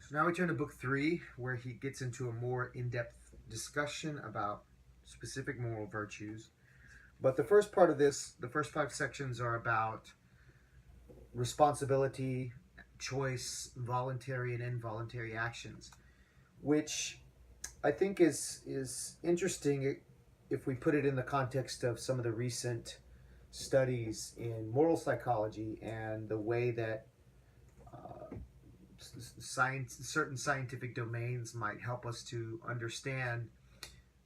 So now we turn to book 3, where he gets into a more in-depth discussion about specific moral virtues. But the first part of this, the first 5 sections, are about responsibility, choice, voluntary and involuntary actions, which I think is interesting if we put it in the context of some of the recent studies in moral psychology and the way that certain scientific domains might help us to understand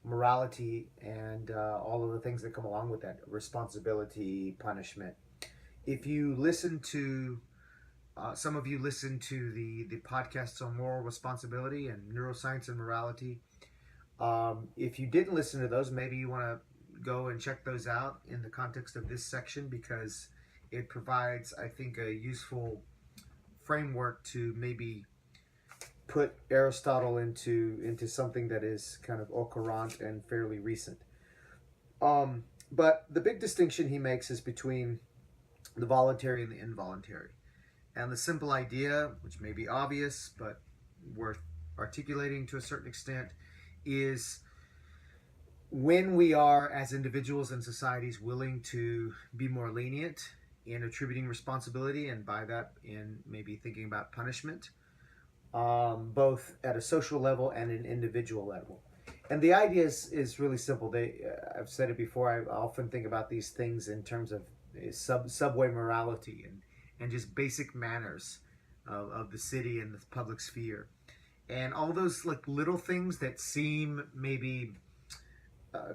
morality and all of the things that come along with that: responsibility, punishment. If you listen to some of you listen to the podcasts on moral responsibility and neuroscience and morality. If you didn't listen to those, maybe you want to go and check those out in the context of this section, because it provides, I think, a useful framework to maybe put Aristotle into something that is kind of au courant and fairly recent. But the big distinction he makes is between the voluntary and the involuntary. And the simple idea, which may be obvious but worth articulating to a certain extent, is when we are, as individuals and societies, willing to be more lenient in attributing responsibility, and by that in maybe thinking about punishment, both at a social level and an individual level. And the idea is really simple. I've said it before, I often think about these things in terms of subway morality and just basic manners of the city and the public sphere. And all those like little things that seem maybe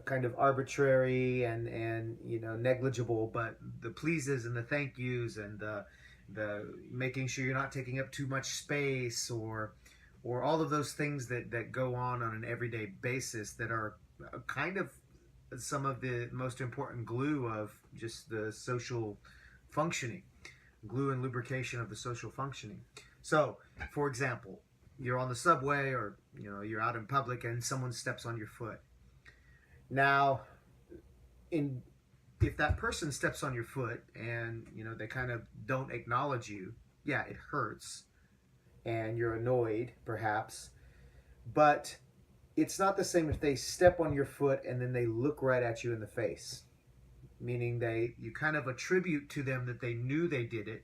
kind of arbitrary and negligible, but the pleases and the thank yous and the making sure you're not taking up too much space, or all of those things that go on an everyday basis, that are kind of some of the most important glue of just the social functioning, glue and lubrication of the social functioning. So, for example, you're on the subway, or you're out in public and someone steps on your foot. Now, if that person steps on your foot and they kind of don't acknowledge you, yeah, it hurts and you're annoyed perhaps, but it's not the same if they step on your foot and then they look right at you in the face, meaning you kind of attribute to them that they knew they did it.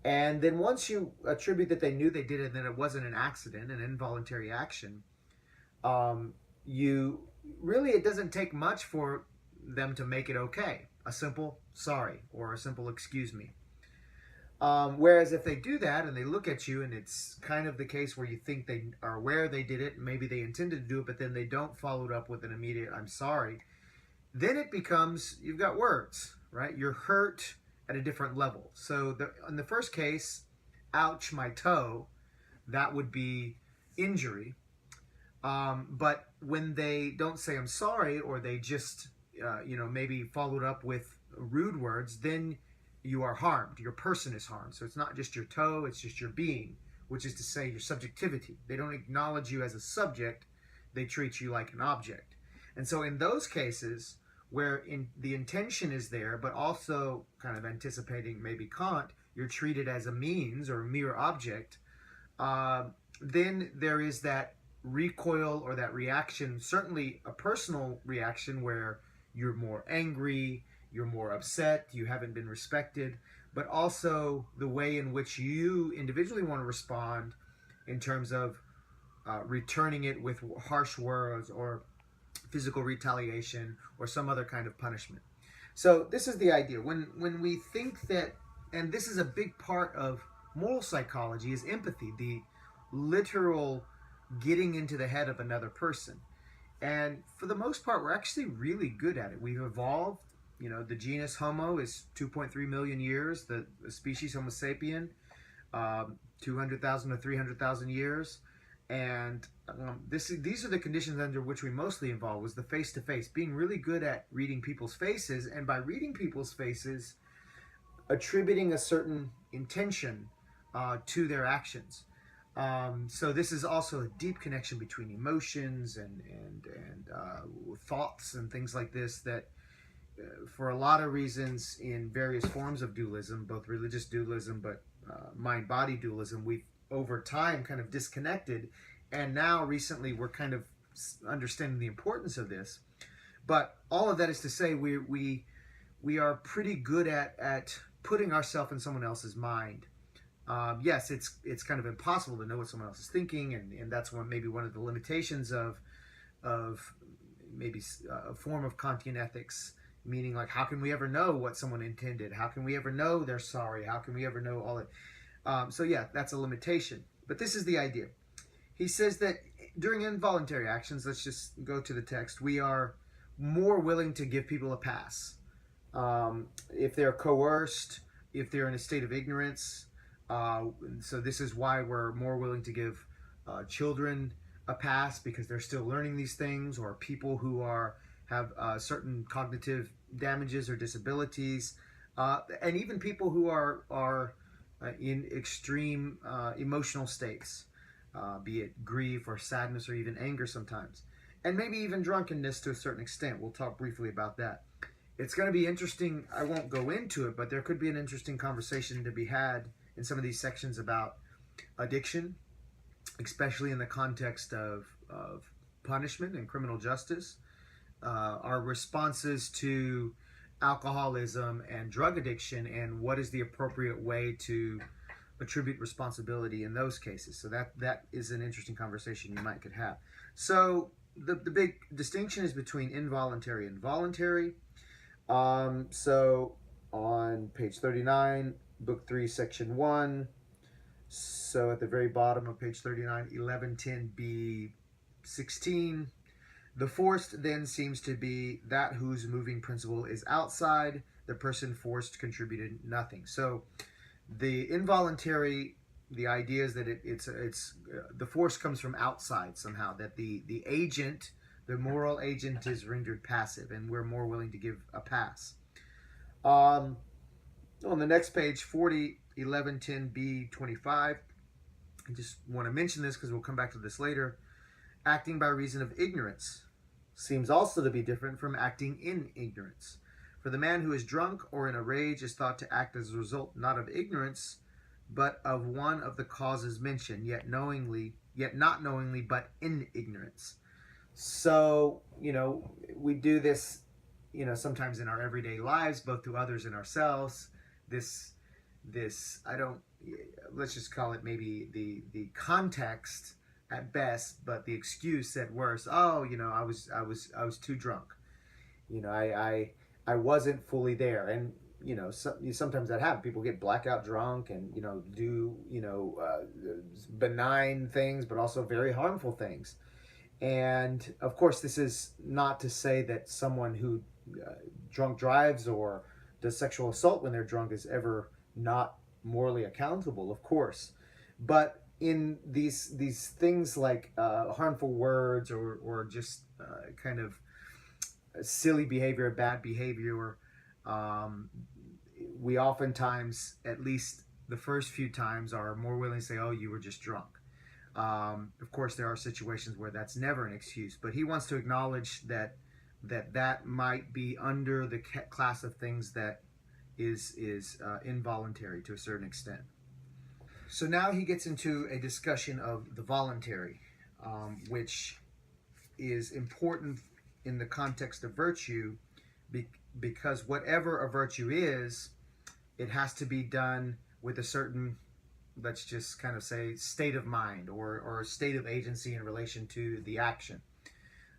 And then once you attribute that they knew they did it and that it wasn't an accident, an involuntary action, it doesn't take much for them to make it okay. A simple sorry or a simple excuse me. Whereas if they do that and they look at you and it's kind of the case where you think they are aware they did it, maybe they intended to do it, but then they don't follow it up with an immediate I'm sorry, then it becomes, you've got words, right? You're hurt at a different level. So in the first case, ouch, my toe, that would be injury. But when they don't say I'm sorry, or they just maybe followed up with rude words, then you are harmed. Your person is harmed. So it's not just your toe, it's just your being, which is to say your subjectivity. They don't acknowledge you as a subject, they treat you like an object. And so in those cases where the intention is there, but also kind of anticipating maybe Kant, you're treated as a means or a mere object, then there is that recoil or that reaction, certainly a personal reaction where you're more angry, you're more upset, you haven't been respected, but also the way in which you individually want to respond in terms of returning it with harsh words or physical retaliation or some other kind of punishment. So this is the idea. When we think that, and this is a big part of moral psychology, is empathy, the literal getting into the head of another person. And for the most part, we're actually really good at it. We've evolved. The genus Homo is 2.3 million years. The species Homo sapien, 200,000 to 300,000 years. And these are the conditions under which we mostly evolved, was the face-to-face, being really good at reading people's faces, and by reading people's faces, attributing a certain intention to their actions. So this is also a deep connection between emotions and thoughts and things like this that for a lot of reasons in various forms of dualism, both religious dualism but mind-body dualism, we've over time kind of disconnected, and now recently we're kind of understanding the importance of this. But all of that is to say, we are pretty good at putting ourselves in someone else's mind. Yes, it's kind of impossible to know what someone else is thinking, and that's maybe one of the limitations of maybe a form of Kantian ethics, meaning like, how can we ever know what someone intended? How can we ever know they're sorry? How can we ever know all it? So yeah, that's a limitation. But this is the idea. He says that during involuntary actions, let's just go to the text, we are more willing to give people a pass. If they're coerced, if they're in a state of ignorance. So this is why we're more willing to give children a pass, because they're still learning these things, or people who have certain cognitive damages or disabilities, and even people who are in extreme emotional states, be it grief or sadness or even anger sometimes, and maybe even drunkenness to a certain extent. We'll talk briefly about that. It's going to be interesting. I won't go into it, but there could be an interesting conversation to be had in some of these sections about addiction, especially in the context of punishment and criminal justice, our responses to alcoholism and drug addiction, and what is the appropriate way to attribute responsibility in those cases. So that is an interesting conversation you could have. So the big distinction is between involuntary and voluntary. So on page 39, book 3, section 1, so at the very bottom of page 39, 1110b 16, the forced then seems to be that whose moving principle is outside, the person forced contributed nothing. So the involuntary, the idea is that it's the force comes from outside somehow, that the agent, the moral agent, is rendered passive, and we're more willing to give a pass. On the next page, 40, 1110b 25, I just want to mention this because we'll come back to this later. Acting by reason of ignorance seems also to be different from acting in ignorance. For the man who is drunk or in a rage is thought to act as a result not of ignorance, but of one of the causes mentioned, yet not knowingly, but in ignorance. So, we do this, sometimes in our everyday lives, both to others and ourselves. This, let's just call it maybe the context at best, but the excuse at worst. Oh, I was too drunk. I wasn't fully there. And, sometimes that happens. People get blackout drunk and, do, benign things, but also very harmful things. And of course, this is not to say that someone who drunk drives or does sexual assault when they're drunk is ever not morally accountable, of course. But in these things like harmful words or just kind of silly behavior, bad behavior, we oftentimes, at least the first few times, are more willing to say, oh, you were just drunk. Of course, there are situations where that's never an excuse, but he wants to acknowledge that might be under the class of things that is involuntary to a certain extent. So now he gets into a discussion of the voluntary, which is important in the context of virtue, because whatever a virtue is, it has to be done with a certain, let's just kind of say, state of mind or a state of agency in relation to the action.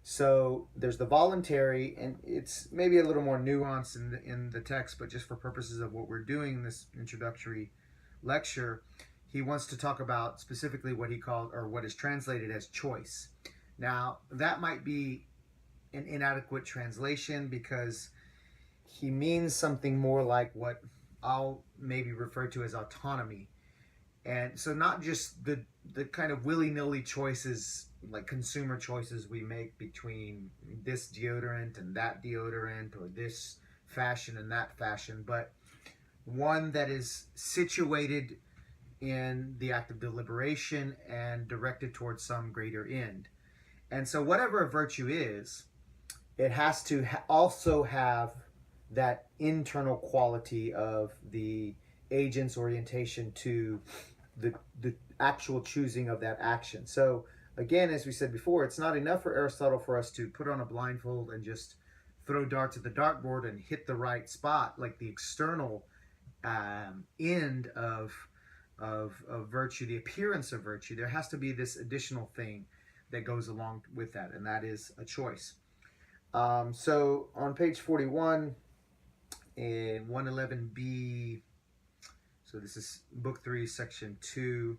So there's the voluntary, and it's maybe a little more nuanced in the text, but just for purposes of what we're doing in this introductory lecture, he wants to talk about specifically what he called, or what is translated as, choice. Now, that might be an inadequate translation, because he means something more like what I'll maybe refer to as autonomy. And so not just the kind of willy-nilly choices, like consumer choices we make between this deodorant and that deodorant, or this fashion and that fashion, but one that is situated in the act of deliberation and directed towards some greater end. And so whatever a virtue is, it has to also have that internal quality of the agent's orientation to the actual choosing of that action. So again, as we said before, it's not enough for Aristotle for us to put on a blindfold and just throw darts at the dartboard and hit the right spot, like the external end of virtue, the appearance of virtue. There has to be this additional thing that goes along with that, and that is a choice. So on page 41 in 111b, so this is book 3, section 2,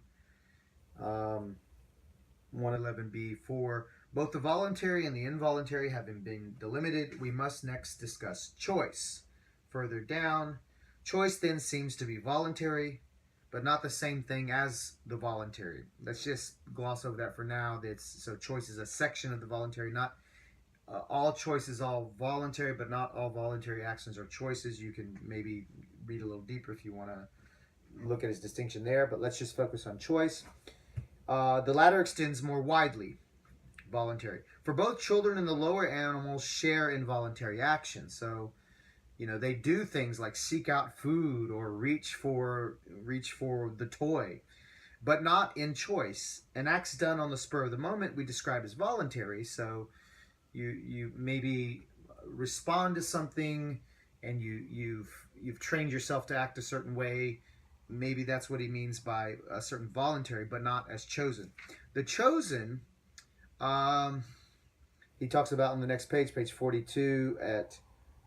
111b4, both the voluntary and the involuntary having been delimited, we must next discuss choice. Further down, choice then seems to be voluntary, but not the same thing as the voluntary. Let's just gloss over that for now. So choice is a section of the voluntary, not all choice is all voluntary, but not all voluntary actions are choices. You can maybe read a little deeper if you want to look at his distinction there, but let's just focus on choice. The latter extends more widely, voluntary. For both children and the lower animals share in voluntary action. So, they do things like seek out food or reach for the toy, but not in choice. An act's done on the spur of the moment we describe as voluntary. So you maybe respond to something and you've trained yourself to act a certain way. Maybe that's what he means by a certain voluntary, but not as chosen. The chosen, he talks about on the next page, page 42 at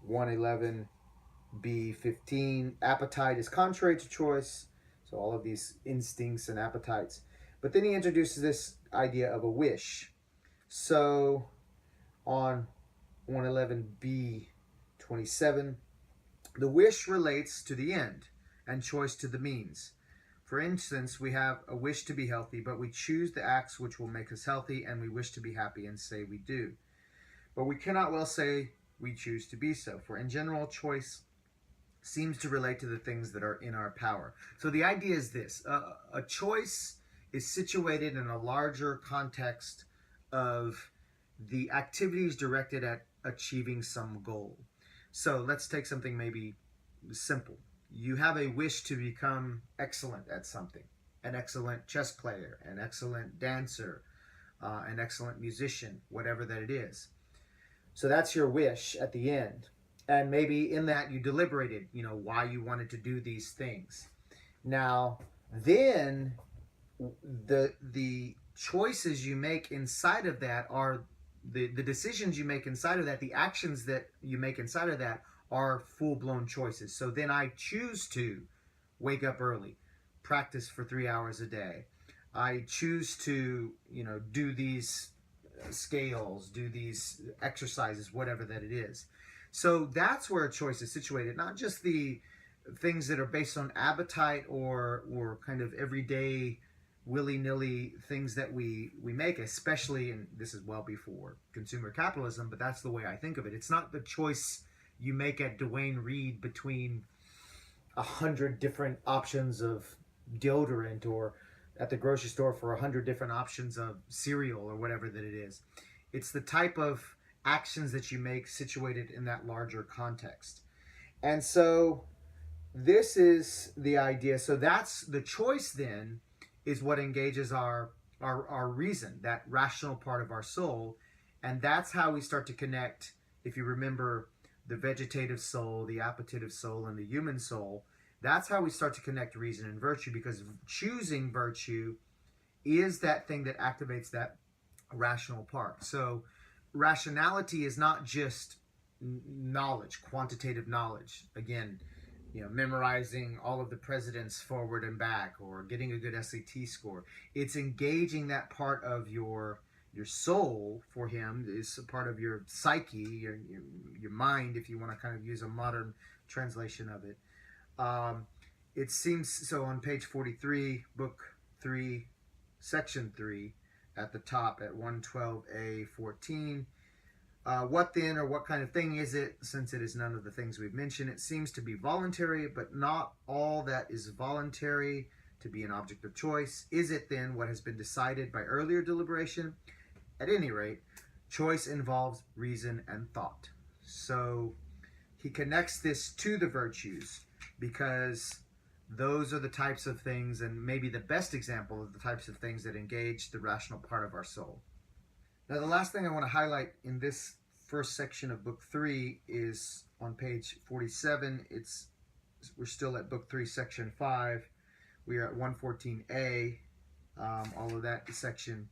111b15. Appetite is contrary to choice. So all of these instincts and appetites. But then he introduces this idea of a wish. So on 111b27, the wish relates to the end and choice to the means. For instance, we have a wish to be healthy, but we choose the acts which will make us healthy, and we wish to be happy and say we do. But we cannot well say we choose to be so, for in general, choice seems to relate to the things that are in our power. So the idea is this: a choice is situated in a larger context of the activities directed at achieving some goal. So let's take something maybe simple. You have a wish to become excellent at something, an excellent chess player, an excellent dancer, an excellent musician, whatever that it is. So that's your wish at the end. And maybe in that you deliberated, why you wanted to do these things. Now, then the choices you make inside of that are the decisions you make inside of that, the actions that you make inside of that are full-blown choices. So then I choose to wake up early, practice for 3 hours a day. I choose to, do these scales, do these exercises, whatever that it is. So that's where a choice is situated, not just the things that are based on appetite or kind of everyday willy-nilly things that we make, especially, and this is well before consumer capitalism, but that's the way I think of it. It's not the choice you make at Duane Reade between 100 different options of deodorant, or at the grocery store for 100 different options of cereal or whatever that it is. It's the type of actions that you make situated in that larger context. And so this is the idea. So that's the choice then, is what engages our reason, that rational part of our soul. And that's how we start to connect, if you remember, the vegetative soul, the appetitive soul, and the human soul. That's how we start to connect reason and virtue, because choosing virtue is that thing that activates that rational part. So rationality is not just knowledge, quantitative knowledge. Again, memorizing all of the presidents forward and back, or getting a good SAT score. It's engaging that part of your soul. For him is a part of your psyche, your mind, if you want to kind of use a modern translation of it. It seems so on page 43, book 3, section 3, at the top at 112a14. What then, or what kind of thing is it, since it is none of the things we've mentioned? It seems to be voluntary, but not all that is voluntary to be an object of choice. Is it then what has been decided by earlier deliberation? At any rate, choice involves reason and thought. So he connects this to the virtues, because those are the types of things, and maybe the best example of the types of things that engage the rational part of our soul. Now, the last thing I want to highlight in this first section of Book 3 is on page 47. We're still at Book 3, Section 5. We are at 114a. All of that section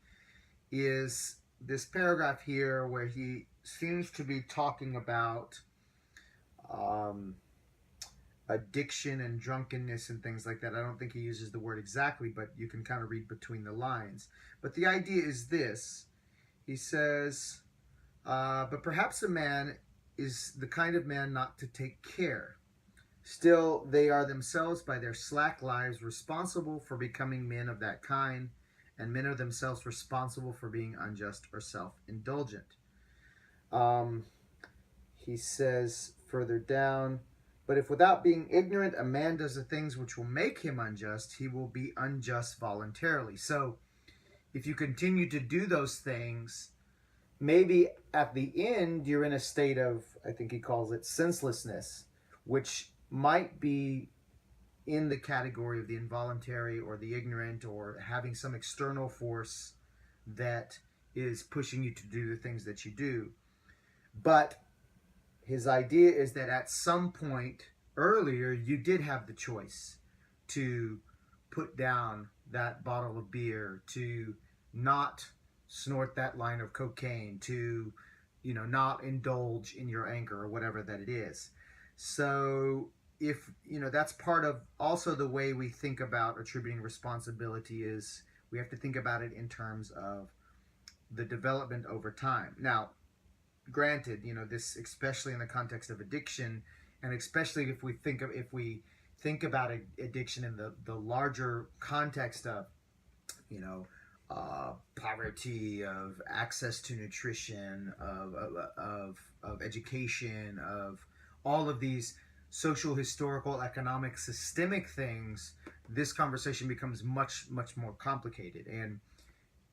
is this paragraph here where he seems to be talking about addiction and drunkenness and things like that. I don't think he uses the word exactly, but you can kind of read between the lines. But the idea is this. He says, but perhaps a man is the kind of man not to take care. Still, they are themselves by their slack lives responsible for becoming men of that kind, and men are themselves responsible for being unjust or self-indulgent. He says further down, but if without being ignorant a man does the things which will make him unjust, he will be unjust voluntarily. So if you continue to do those things, maybe at the end you're in a state of, I think he calls it senselessness, which might be in the category of the involuntary or the ignorant, or having some external force that is pushing you to do the things that you do. But his idea is that at some point earlier, you did have the choice to put down that bottle of beer, to not snort that line of cocaine, to, not indulge in your anger or whatever that it is. So if, that's part of also the way we think about attributing responsibility, is we have to think about it in terms of the development over time. Now, granted, this, especially in the context of addiction, and especially if we think about addiction in the larger context of, poverty, of access to nutrition, of education, of all of these social, historical, economic, systemic things, this conversation becomes much, much more complicated. And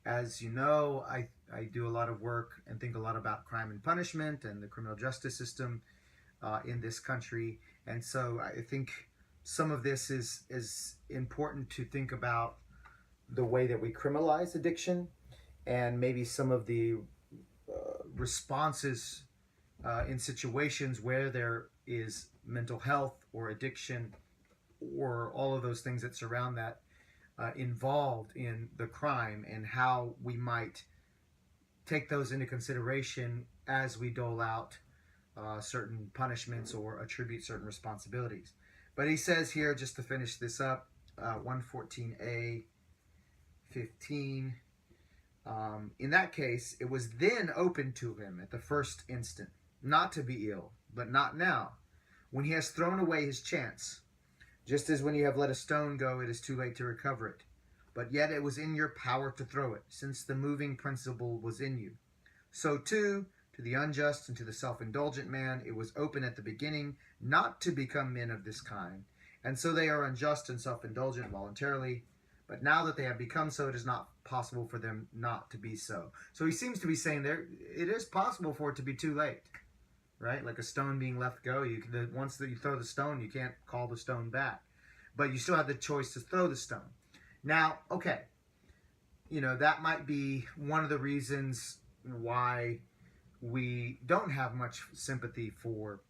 as you know, I do a lot of work and think a lot about crime and punishment and the criminal justice system in this country. And so I think some of this is important to think about the way that we criminalize addiction, and maybe some of the responses in situations where there is mental health or addiction or all of those things that surround that involved in the crime, and how we might take those into consideration as we dole out certain punishments or attribute certain responsibilities. But he says here, just to finish this up, 114a 15, in that case, it was then open to him at the first instant not to be ill, but not now, when he has thrown away his chance. Just as when you have let a stone go, it is too late to recover it. But yet it was in your power to throw it, since the moving principle was in you. So too, to the unjust and to the self-indulgent man, it was open at the beginning not to become men of this kind. And so they are unjust and self-indulgent voluntarily. But now that they have become so, it is not possible for them not to be so. So he seems to be saying it is possible for it to be too late. Right? Like a stone being left go. Once that you throw the stone, you can't call the stone back. But you still have the choice to throw the stone. Now, okay, that might be one of the reasons why we don't have much sympathy for,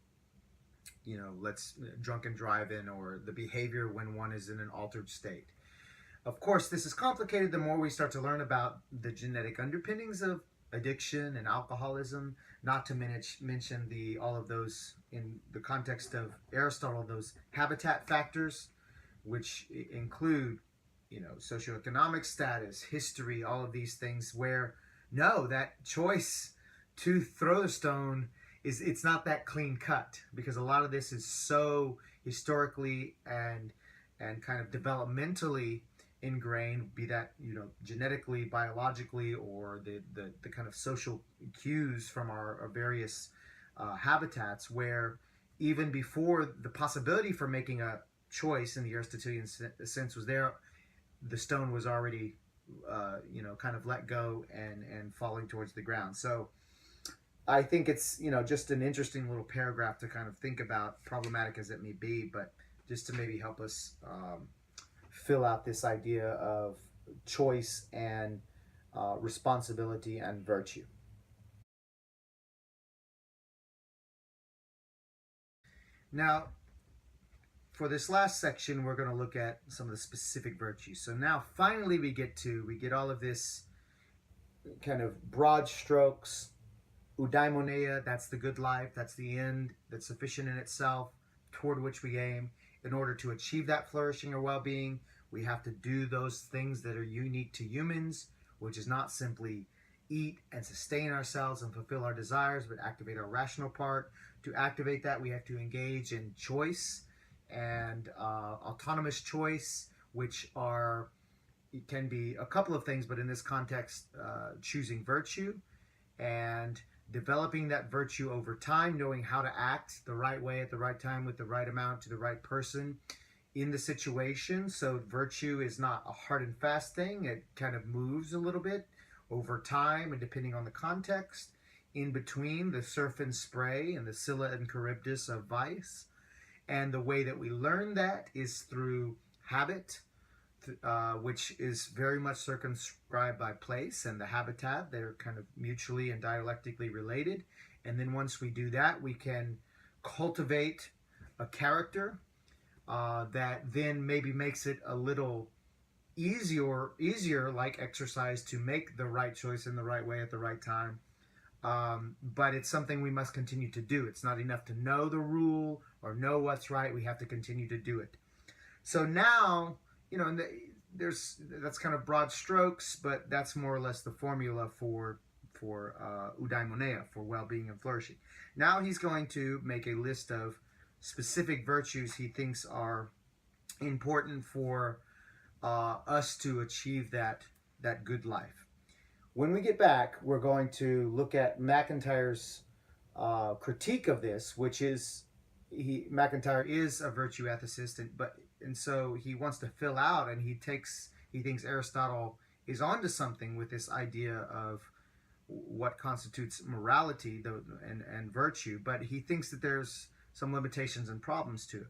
let's drunken drive-in or the behavior when one is in an altered state. Of course, this is complicated the more we start to learn about the genetic underpinnings of addiction and alcoholism, not to mention all of those in the context of Aristotle, those habitat factors, which include, socioeconomic status, history, all of these things, where that choice to throw the stone it's not that clean cut, because a lot of this is so historically and kind of developmentally ingrained, be that genetically, biologically, or the kind of social cues from our various habitats, where even before the possibility for making a choice in the Aristotelian sense was there, the stone was already kind of let go and falling towards the ground. So I think it's just an interesting little paragraph to kind of think about, problematic as it may be, but just to maybe help us fill out this idea of choice and responsibility and virtue. Now, for this last section, we're going to look at some of the specific virtues. So now finally we get all of this kind of broad strokes. Eudaimonia, that's the good life, that's the end, that's sufficient in itself, toward which we aim. In order to achieve that flourishing or well-being, we have to do those things that are unique to humans, which is not simply eat and sustain ourselves and fulfill our desires, but activate our rational part. To activate that, we have to engage in choice and autonomous choice, which are, it can be a couple of things, but in this context, choosing virtue and developing that virtue over time, knowing how to act the right way at the right time with the right amount to the right person in the situation. So virtue is not a hard and fast thing. It kind of moves a little bit over time and depending on the context. In between the surf and spray and the Scylla and Charybdis of vice. And the way that we learn that is through habit, which is very much circumscribed by place and the habitat. They're kind of mutually and dialectically related. And then once we do that, we can cultivate a character that then maybe makes it a little easier like exercise to make the right choice in the right way at the right time. But it's something we must continue to do. It's not enough to know the rule or know what's right. We have to continue to do it. So now, that's kind of broad strokes, but that's more or less the formula for eudaimonia, for well-being and flourishing. Now he's going to make a list of specific virtues he thinks are important for us to achieve that good life. When we get back, we're going to look at MacIntyre's critique of this, which is MacIntyre is a virtue ethicist, and so he wants to fill out, and he thinks Aristotle is onto something with this idea of what constitutes morality and virtue, but he thinks that there's some limitations and problems to it.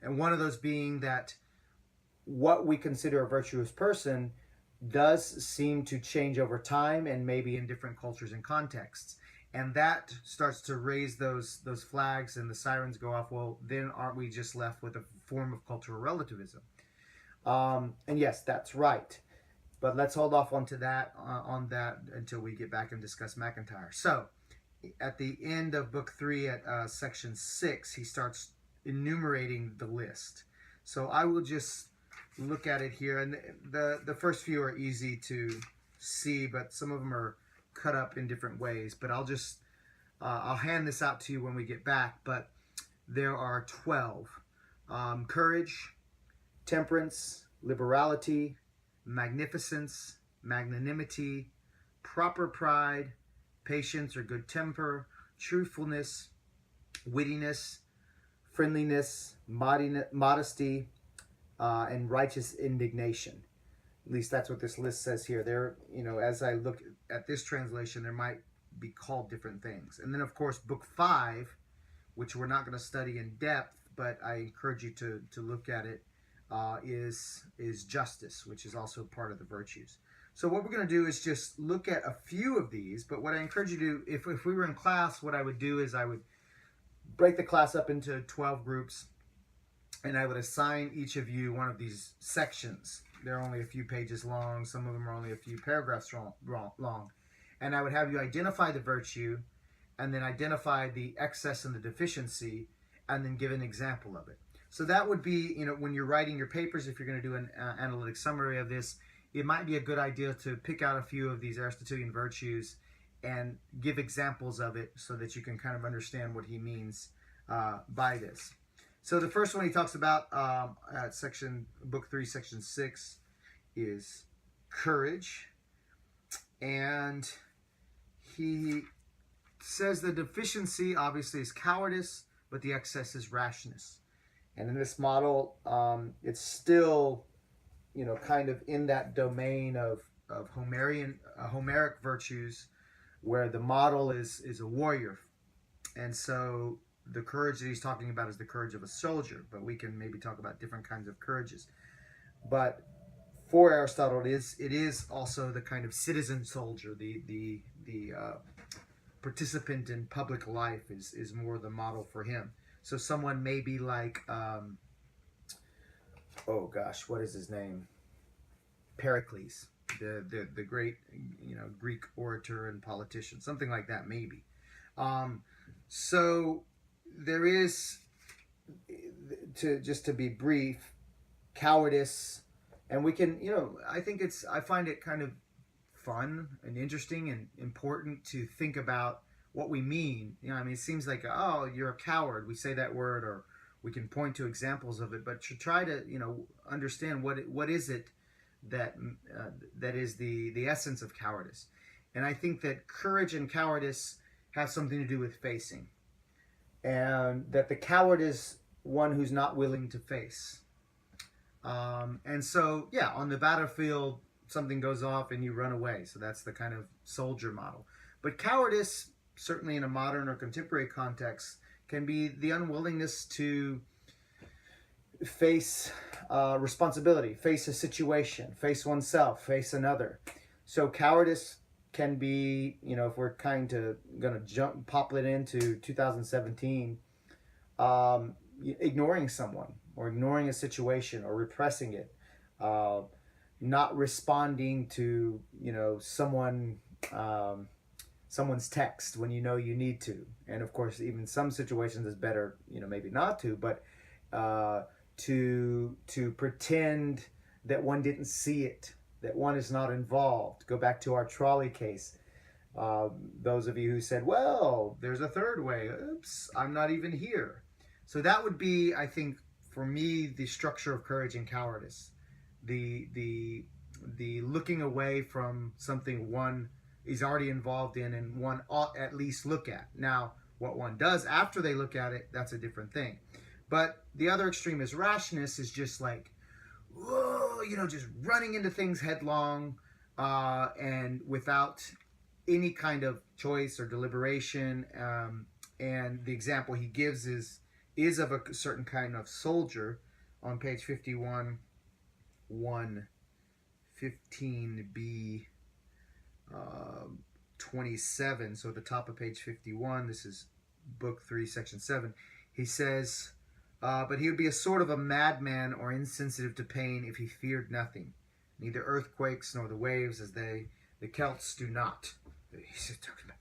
And one of those being that what we consider a virtuous person does seem to change over time and maybe in different cultures and contexts. And that starts to raise those flags and the sirens go off. Well, then aren't we just left with a form of cultural relativism? And yes, that's right. But let's hold off on that until we get back and discuss MacIntyre. So at the end of book 3 at section 6, he starts enumerating the list. So I will just look at it here, and the first few are easy to see, but some of them are cut up in different ways. But I'll hand this out to you when we get back. But there are 12: courage, temperance, liberality, magnificence, magnanimity, proper pride, patience or good temper, truthfulness, wittiness, friendliness, modesty, and righteous indignation. At least that's what this list says here. There, as I look at this translation, there might be called different things. And then, of course, book 5, which we're not going to study in depth, but I encourage you to look at it, is justice, which is also part of the virtues. So what we're going to do is just look at a few of these, but what I encourage you to do, if we were in class, what I would do is I would break the class up into 12 groups, and I would assign each of you one of these sections. They're only a few pages long. Some of them are only a few paragraphs long. And I would have you identify the virtue, and then identify the excess and the deficiency, and then give an example of it. So that would be, when you're writing your papers, if you're going to do an analytic summary of this, it might be a good idea to pick out a few of these Aristotelian virtues and give examples of it so that you can kind of understand what he means by this. So the first one he talks about at book 3, section 6 is courage. And he says the deficiency obviously is cowardice, but the excess is rashness. And in this model, it's still, kind of in that domain of Homeric virtues, where the model is a warrior. And so the courage that he's talking about is the courage of a soldier, but we can maybe talk about different kinds of courages. But for Aristotle, it is also the kind of citizen soldier, the participant in public life is more the model for him. So someone maybe like, oh gosh, what is his name? Pericles, the great Greek orator and politician, something like that maybe. So there is, to be brief, cowardice, and we can, I find it kind of fun and interesting and important to think about what we mean. It seems like, oh, you're a coward. We say that word, or we can point to examples of it, but to try to, understand what is it that is the essence of cowardice. And I think that courage and cowardice have something to do with facing, and that the coward is one who's not willing to face. And so, yeah, on the battlefield, something goes off and you run away. So that's the kind of soldier model. But cowardice, certainly in a modern or contemporary context, can be the unwillingness to face responsibility, face a situation, face oneself, face another. So cowardice can be, if we're going to pop it into 2017, ignoring someone, or ignoring a situation, or repressing it, not responding to someone's text when you need to. And of course, even some situations it's better maybe not to, but to pretend that one didn't see it, that one is not involved. Go back to our trolley case. Those of you who said, well, there's a third way. Oops, I'm not even here. So that would be, I think, for me, the structure of courage and cowardice. The looking away from something one is already involved in and one ought at least look at. Now, what one does after they look at it, that's a different thing. But the other extreme is rashness, is just like, whoa, just running into things headlong, and without any kind of choice or deliberation. And the example he gives is of a certain kind of soldier on page 51, 15b, 27. So at the top of page 51, this is book 3, section 7. He says, but he would be a sort of a madman or insensitive to pain if he feared nothing, neither earthquakes nor the waves, as the Celts do not. He's talking about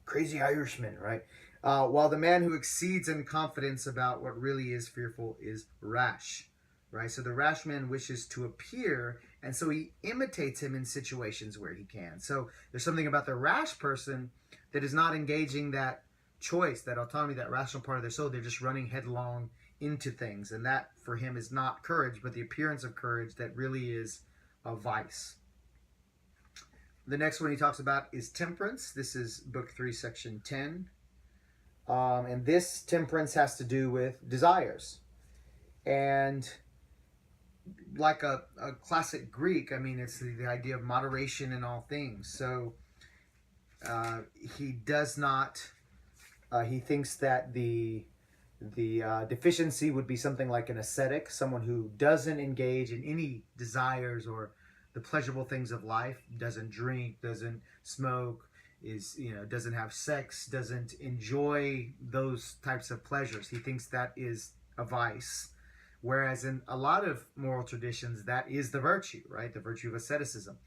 crazy Irishmen, right? While the man who exceeds in confidence about what really is fearful is rash, right? So the rash man wishes to appear, and so he imitates him in situations where he can. So there's something about the rash person that is not engaging that choice, that autonomy, that rational part of their soul. They're just running headlong into things, and that for him is not courage, but the appearance of courage that really is a vice. The next one he talks about is temperance. This is book 3, section 10. And this temperance has to do with desires. And like a classic Greek, it's the idea of moderation in all things. So he does not, he thinks that the deficiency would be something like an ascetic, someone who doesn't engage in any desires or the pleasurable things of life, doesn't drink, doesn't smoke, doesn't have sex, doesn't enjoy those types of pleasures. He thinks that is a vice. Whereas in a lot of moral traditions, that is the virtue, right? The virtue of asceticism.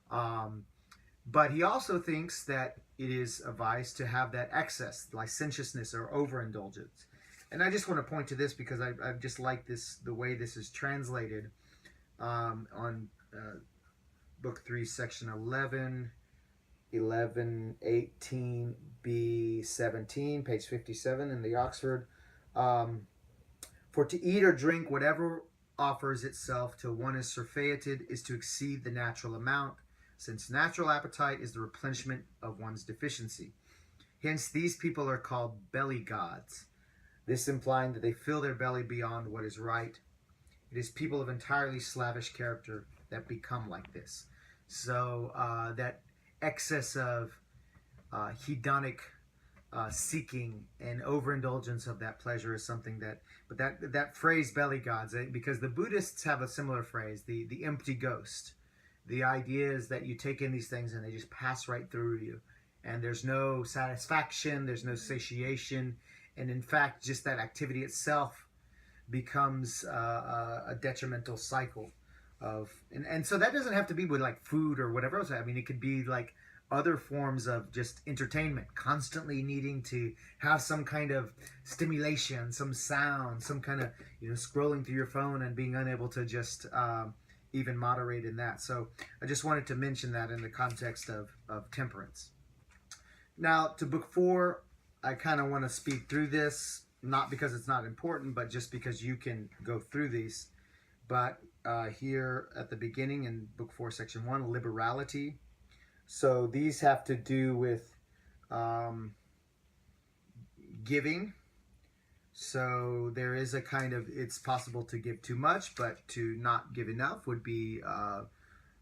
But he also thinks that it is a vice to have that excess, licentiousness or overindulgence. And I just want to point to this because I just like this, the way this is translated on book 3, section 11, 18b, 17, page 57 in the Oxford. For to eat or drink whatever offers itself till one is surfeited is to exceed the natural amount, since natural appetite is the replenishment of one's deficiency. Hence, these people are called belly gods, this implying that they fill their belly beyond what is right. It is people of entirely slavish character that become like this. So that excess of hedonic seeking and overindulgence of that pleasure is something that, but that phrase belly gods, because the Buddhists have a similar phrase, the empty ghost. The idea is that you take in these things and they just pass right through you, and there's no satisfaction, there's no satiation, and in fact, just that activity itself becomes a detrimental cycle of, and so that doesn't have to be with like food or whatever else. I mean, it could be like other forms of just entertainment, constantly needing to have some kind of stimulation, some sound, some kind of, scrolling through your phone and being unable to just even moderate in that. So I just wanted to mention that in the context of temperance. Now to book 4, I kind of want to speed through this, not because it's not important, but just because you can go through these. But here at the beginning in book 4, section 1, liberality. So these have to do with giving. So there is a kind of, it's possible to give too much, but to not give enough would be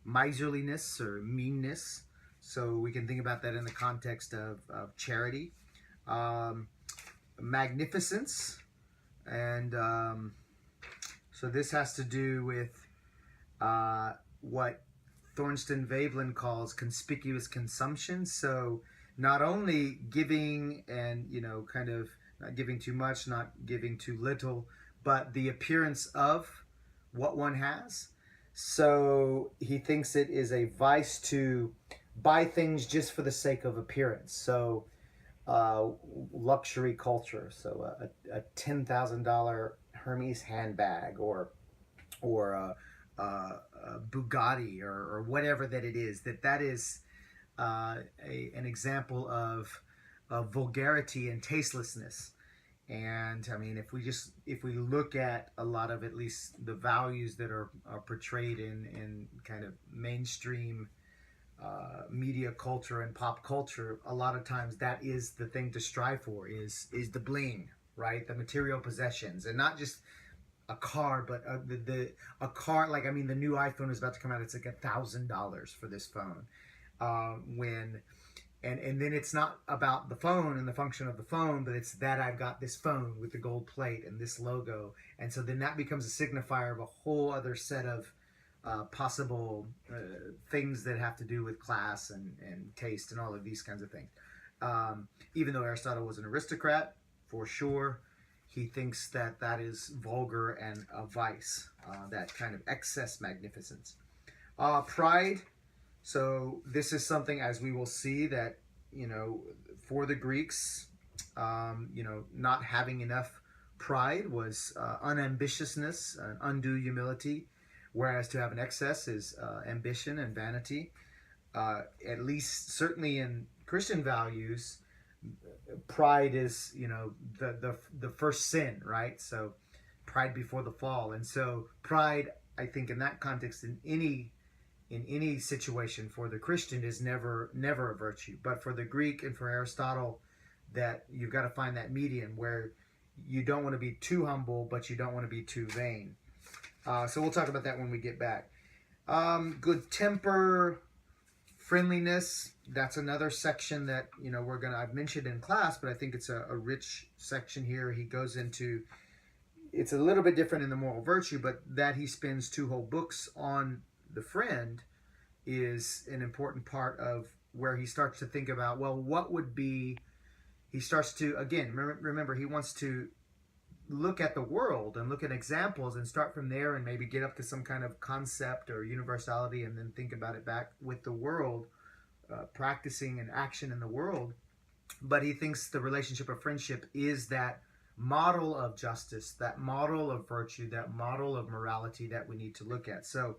miserliness or meanness. So we can think about that in the context of charity. Magnificence. And so this has to do with what Thornton Veblen calls conspicuous consumption. So not only giving and, kind of not giving too much, not giving too little, but the appearance of what one has. So he thinks it is a vice to buy things just for the sake of appearance. So luxury culture. So a $10,000 Hermes handbag or Bugatti or whatever that it is, that is an example of vulgarity and tastelessness. And I mean, if we look at a lot of at least the values that are portrayed in kind of mainstream media culture and pop culture, a lot of times that is the thing to strive for, is the bling, right? The material possessions, and not just a car, but a car, like, I mean, the new iPhone is about to come out. It's like $1,000 for this phone. And then it's not about the phone and the function of the phone, but it's that I've got this phone with the gold plate and this logo. And so then that becomes a signifier of a whole other set of possible things that have to do with class and taste and all of these kinds of things. Even though Aristotle was an aristocrat, for sure, he thinks that that is vulgar and a vice, that kind of excess magnificence. Pride. So this is something, as we will see, that, for the Greeks, not having enough pride was unambitiousness, an undue humility, whereas to have an excess is ambition and vanity. At least, certainly in Christian values, pride is, the first sin, right? So pride before the fall. And so pride, I think in that context, in any situation for the Christian, is never a virtue. But for the Greek and for Aristotle, that you've got to find that median where you don't want to be too humble, but you don't want to be too vain. So we'll talk about that when we get back. Good temper, friendliness. That's another section that, I've mentioned in class, but I think it's a rich section here. He goes into, it's a little bit different in the moral virtue, but that he spends 2 whole books on the friend is an important part of where he starts to think about, well, what would be, he starts to, again, remember, he wants to look at the world and look at examples and start from there and maybe get up to some kind of concept or universality and then think about it back with the world, practicing an action in the world. But he thinks the relationship of friendship is that model of justice, that model of virtue, that model of morality that we need to look at. So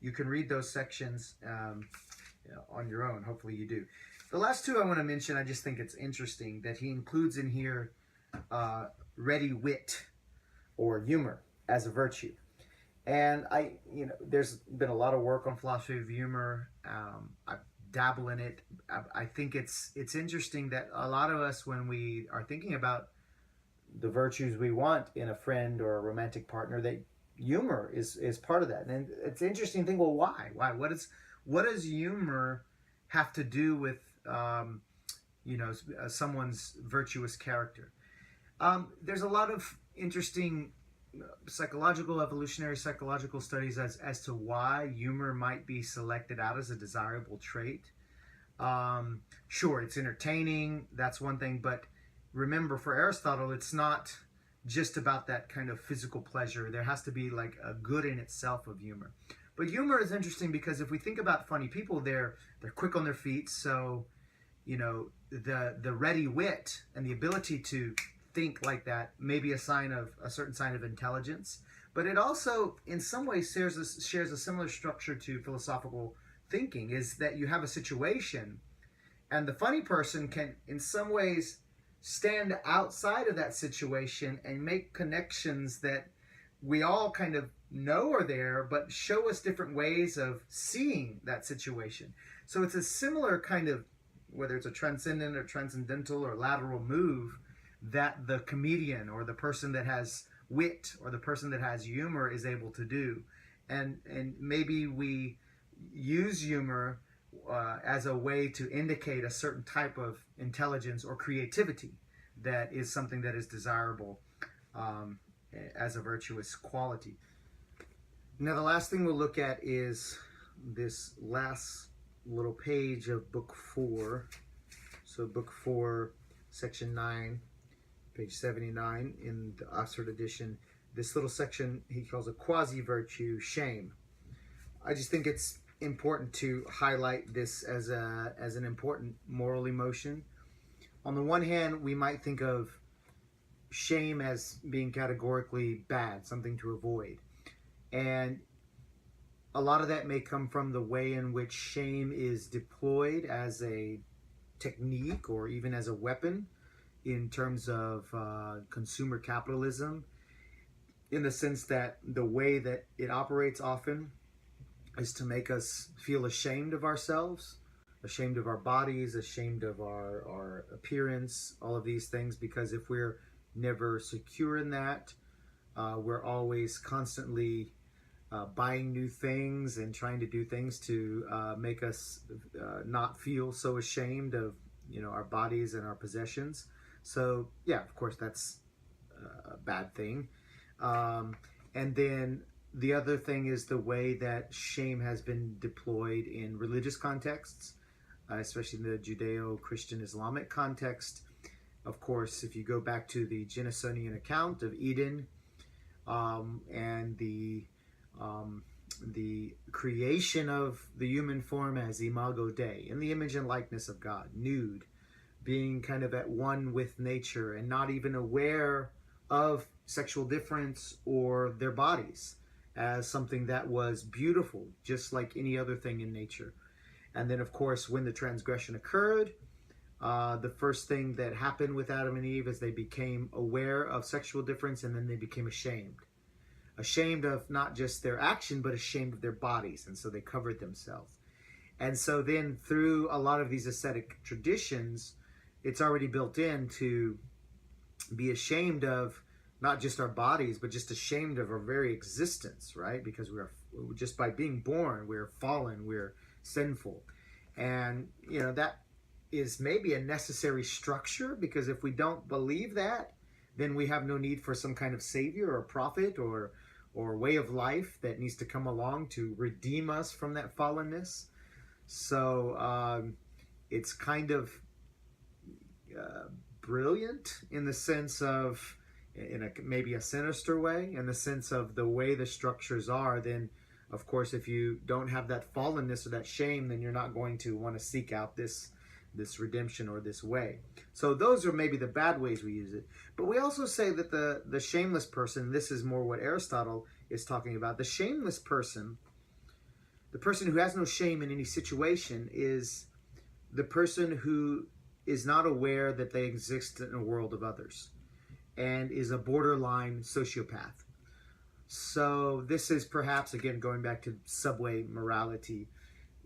you can read those sections on your own. Hopefully you do. The last 2 I want to mention, I just think it's interesting that he includes in here ready wit or humor as a virtue. And there's been a lot of work on philosophy of humor. I dabble in it. I think it's interesting that a lot of us, when we are thinking about the virtues we want in a friend or a romantic partner, that humor is part of that. And it's an interesting thing. Well, why? What does humor have to do with someone's virtuous character. There's a lot of interesting evolutionary psychological studies as to why humor might be selected out as a desirable trait. Sure, it's entertaining, that's one thing, but remember, for Aristotle, it's not just about that kind of physical pleasure. There has to be like a good in itself of humor. But humor is interesting because if we think about funny people, they're quick on their feet, so the ready wit and the ability to think like that may be a certain sign of intelligence. But it also, in some ways, shares a similar structure to philosophical thinking, is that you have a situation, and the funny person can, in some ways, stand outside of that situation and make connections that we all kind of know are there, but show us different ways of seeing that situation. So it's a similar kind of, whether it's a transcendent or transcendental or lateral move, that the comedian or the person that has wit or the person that has humor is able to do. And maybe we use humor as a way to indicate a certain type of intelligence or creativity that is something that is desirable as a virtuous quality. Now, the last thing we'll look at is this last little page of Book 4. So Book 4, Section 9, page 79 in the Oxford edition. This little section he calls a quasi-virtue, shame. I just think it's important to highlight this as an important moral emotion. On the one hand, we might think of shame as being categorically bad, something to avoid. And a lot of that may come from the way in which shame is deployed as a technique or even as a weapon in terms of consumer capitalism, in the sense that the way that it operates often is to make us feel ashamed of ourselves, ashamed of our bodies, ashamed of our appearance, all of these things, because if we're never secure in that, we're always constantly buying new things and trying to do things to make us not feel so ashamed of our bodies and our possessions. So yeah, of course that's a bad thing. And then the other thing is the way that shame has been deployed in religious contexts, especially in the Judeo-Christian Islamic context. Of course, if you go back to the Jeffersonian account of Eden and the creation of the human form as imago Dei, in the image and likeness of God, nude, being kind of at one with nature and not even aware of sexual difference or their bodies as something that was beautiful, just like any other thing in nature. And then, of course, when the transgression occurred, the first thing that happened with Adam and Eve is they became aware of sexual difference, and then they became ashamed of not just their action, but ashamed of their bodies, and so they covered themselves. And so then through a lot of these ascetic traditions, it's already built in to be ashamed of not just our bodies, but just ashamed of our very existence, right? Because we are, just by being born, we're fallen, we're sinful. And, that is maybe a necessary structure, because if we don't believe that, then we have no need for some kind of savior or prophet or way of life that needs to come along to redeem us from that fallenness. So it's kind of brilliant in the sense of, maybe a sinister way, in the sense of the way the structures are. Then, of course, if you don't have that fallenness or that shame, then you're not going to want to seek out this redemption or this way. So those are maybe the bad ways we use it. But we also say that the shameless person, this is more what Aristotle is talking about, the shameless person, the person who has no shame in any situation, is the person who is not aware that they exist in a world of others and is a borderline sociopath. So this is perhaps, again, going back to subway morality.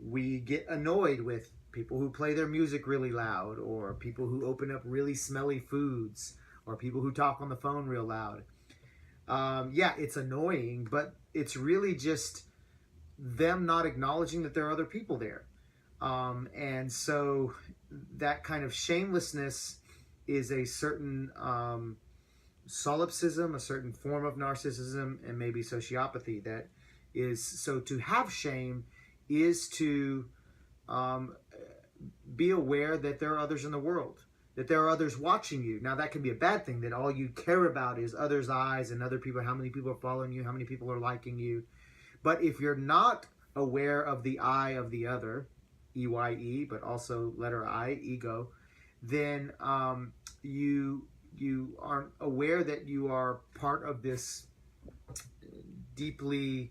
We get annoyed with people who play their music really loud, or people who open up really smelly foods, or people who talk on the phone real loud. Yeah, it's annoying, but it's really just them not acknowledging that there are other people there. And so that kind of shamelessness is a certain solipsism, a certain form of narcissism, and maybe sociopathy. That is, so to have shame is to be aware that there are others in the world, that there are others watching you. Now, that can be a bad thing, that all you care about is others' eyes and other people, how many people are following you, how many people are liking you. But if you're not aware of the eye of the other, EYE, but also letter I, ego, then you aren't aware that you are part of this deeply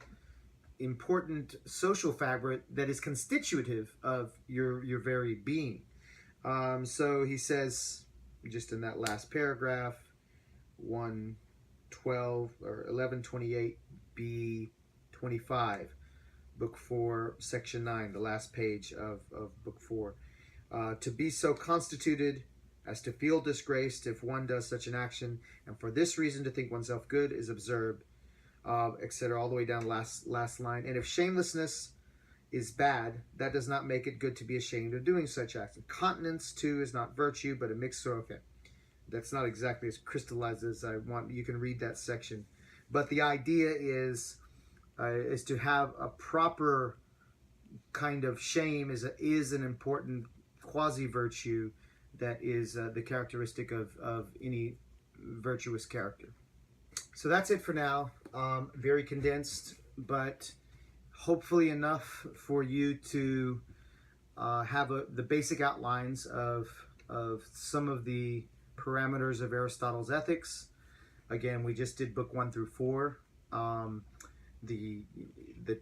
important social fabric that is constitutive of your very being. So he says, just in that last paragraph, 112 or 1128b25, book 4, section 9, the last page of book 4. To be so constituted as to feel disgraced if one does such an action, and for this reason to think oneself good is absurd, etc., all the way down last line. And if shamelessness is bad, that does not make it good to be ashamed of doing such acts. Continence, too, is not virtue, but a mixed sort. Okay, that's not exactly as crystallized as I want. You can read that section. But the idea is to have a proper kind of shame is an important quasi-virtue that is the characteristic of any virtuous character. So that's it for now. Very condensed, but hopefully enough for you to have the basic outlines of some of the parameters of Aristotle's ethics. Again, we just did book 1 through 4. The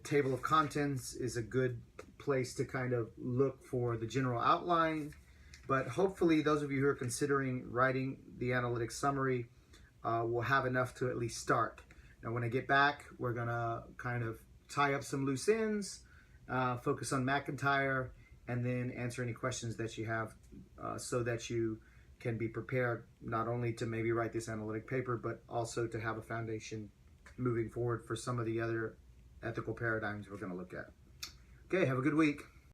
table of contents is a good place to kind of look for the general outline, but hopefully those of you who are considering writing the analytic summary will have enough to at least start. Now, when I get back, we're gonna kind of tie up some loose ends, focus on McIntyre, and then answer any questions that you have so that you can be prepared not only to maybe write this analytic paper, but also to have a foundation moving forward for some of the other ethical paradigms we're going to look at. Okay, have a good week.